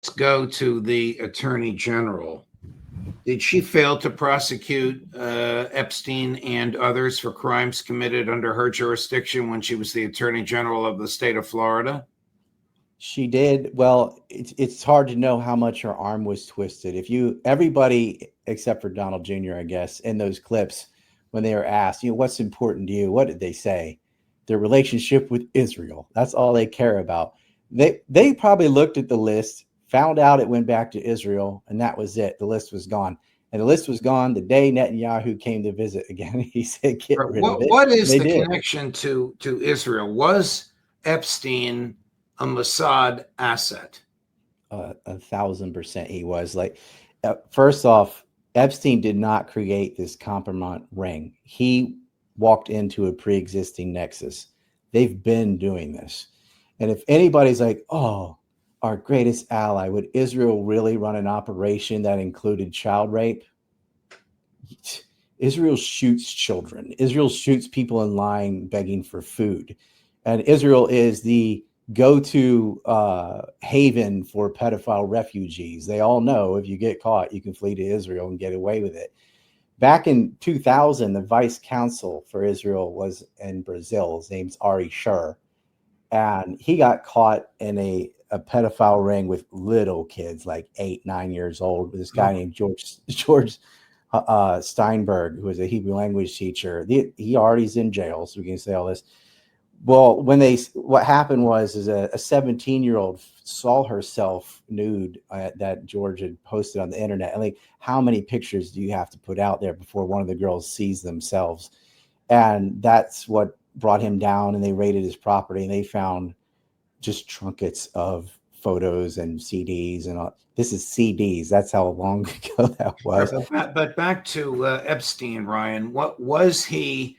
Let's go to the Attorney General. Did she fail to prosecute Epstein and others for crimes committed under her jurisdiction when she was the Attorney General of the state of Florida? She did. Well, it's hard to know how much her arm was twisted. Everybody except for Donald Jr., I guess, in those clips, when they were asked, what's important to you? What did they say? Their relationship with Israel. That's all they care about. They probably looked at the list, found out it went back to Israel, and that was it. The list was gone. And the list was gone the day Netanyahu came to visit again. He said, get rid of it. What is They the did. connection to Israel? Was Epstein a Mossad asset? 1,000% he was. First off, Epstein did not create this compromise ring. He walked into a pre-existing nexus. They've been doing this. And if anybody's like, oh, our greatest ally, would Israel really run an operation that included child rape? Israel shoots children. Israel shoots people in line begging for food. And Israel is the go-to haven for pedophile refugees. They all know if you get caught, you can flee to Israel and get away with it. Back in 2000, the vice consul for Israel was in Brazil. His name's Ari Shur. And he got caught in a pedophile ring with little kids, like 8, 9 years old, with this guy named George Steinberg, who was a Hebrew language teacher. He already's in jail, so we can say all this. Well, what happened was a 17-year-old saw herself nude that George had posted on the internet. And like, how many pictures do you have to put out there before one of the girls sees themselves? And that's what brought him down. And they raided his property, and they found just trunkets of photos and CDs and all. This is CDs. That's how long ago that was. But back to Epstein, Ryan. What was he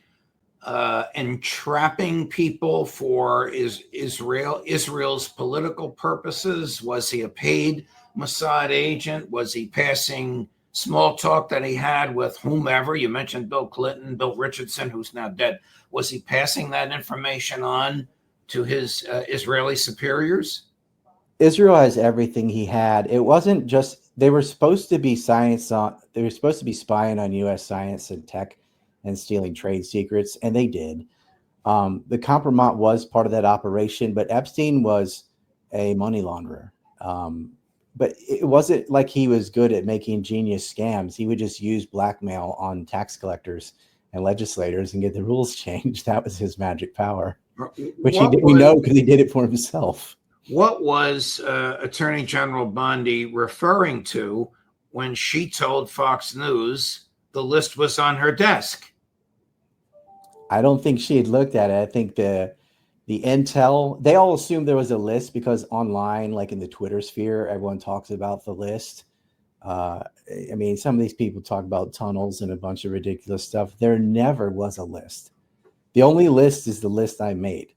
entrapping people for? Israel's political purposes? Was he a paid Mossad agent? Was he passing small talk that he had with whomever? You mentioned Bill Clinton, Bill Richardson, who's now dead. Was he passing that information on to his Israeli superiors? Israel has everything he had. It wasn't just they were supposed to be spying on U.S. science and tech and stealing trade secrets, and they did. The compromise was part of that operation, but Epstein was a money launderer. But it wasn't like he was good at making genius scams. He would just use blackmail on tax collectors and legislators and get the rules changed. That was his magic power, which we know because he did it for himself. What was Attorney General Bondi referring to when she told Fox News the list was on her desk? I don't think she had looked at it. I think the intel, they all assumed there was a list because online, like in the Twitter sphere, everyone talks about the list. I mean, some of these people talk about tunnels and a bunch of ridiculous stuff. There never was a list. The only list is the list I made.